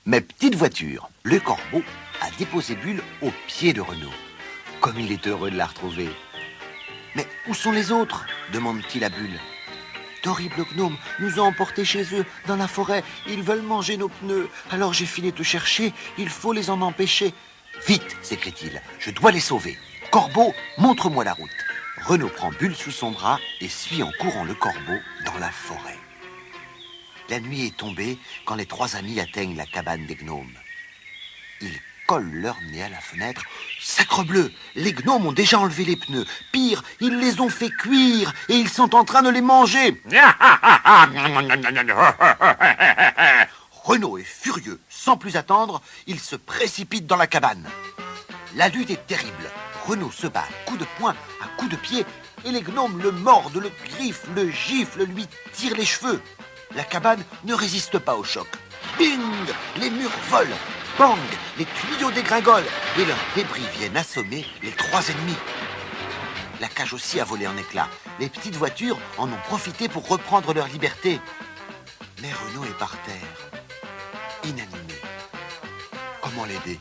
Mes petites voitures. Le corbeau a déposé Bulle au pied de Renaud. Comme il est heureux de la retrouver. Mais où sont les autres demande-t-il à Bulle. D'horribles gnomes nous ont emportés chez eux, dans la forêt. Ils veulent manger nos pneus. Alors j'ai filé te chercher. Il faut les en empêcher. Vite, s'écrie-t-il. Je dois les sauver. Corbeau, montre-moi la route. Renaud prend Bulle sous son bras et suit en courant le corbeau dans la forêt. La nuit est tombée quand les trois amis atteignent la cabane des gnomes. Ils collent leur nez à la fenêtre. Sacrebleu, les gnomes ont déjà enlevé les pneus. Pire, ils les ont fait cuire et ils sont en train de les manger. Renaud est furieux. Sans plus attendre, il se précipite dans la cabane. La lutte est terrible. Renaud se bat à coups de poing, à coups de pied, et les gnomes le mordent, le griffent, le giflent, lui tirent les cheveux. La cabane ne résiste pas au choc. Bing! Les murs volent. Bang! Les tuyaux dégringolent. Et leurs débris viennent assommer les trois ennemis. La cage aussi a volé en éclats. Les petites voitures en ont profité pour reprendre leur liberté. Mais Renaud est par terre, inanimé. Comment l'aider?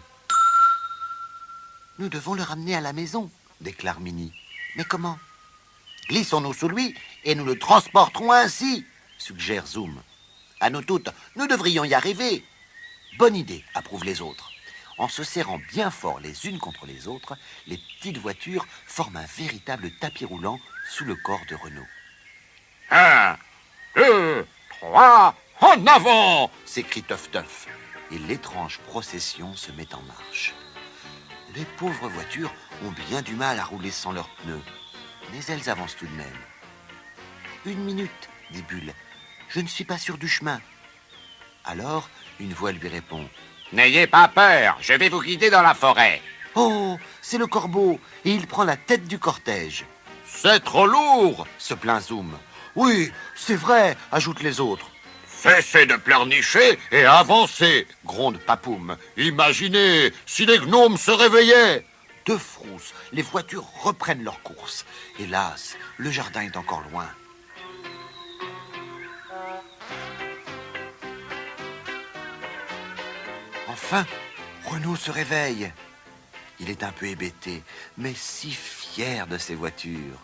Nous devons le ramener à la maison, déclare Minnie. Mais comment? Glissons-nous sous lui et nous le transporterons ainsi, suggère Zoom. À nous toutes, nous devrions y arriver. Bonne idée, approuvent les autres. En se serrant bien fort les unes contre les autres, les petites voitures forment un véritable tapis roulant sous le corps de Renaud. 1, 2, 3, en avant! S'écrie Teuf Teuf. Et l'étrange procession se met en marche. Les pauvres voitures ont bien du mal à rouler sans leurs pneus. Mais elles avancent tout de même. 1 minute, dit Bulle. Je ne suis pas sûr du chemin. Alors, une voix lui répond. N'ayez pas peur, je vais vous guider dans la forêt. Oh, c'est le corbeau, et il prend la tête du cortège. C'est trop lourd, Se plaint Zoom. Oui, c'est vrai, ajoutent les autres. Cessez de pleurnicher et avancez, Gronde Papoum. Imaginez si les gnomes se réveillaient. De frousse, les voitures reprennent leur course. Hélas, le jardin est encore loin. Enfin, Renaud se réveille. Il est un peu hébété, mais si fier de ses voitures.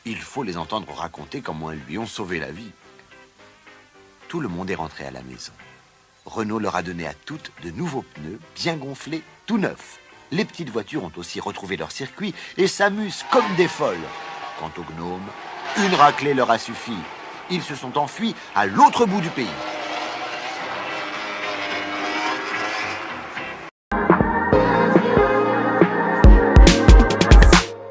Il faut les entendre raconter comment elles lui ont sauvé la vie. Tout le monde est rentré à la maison. Renaud leur a donné à toutes de nouveaux pneus, bien gonflés, tout neufs. Les petites voitures ont aussi retrouvé leur circuit et s'amusent comme des folles. Quant aux gnomes, une raclée leur a suffi. Ils se sont enfuis à l'autre bout du pays.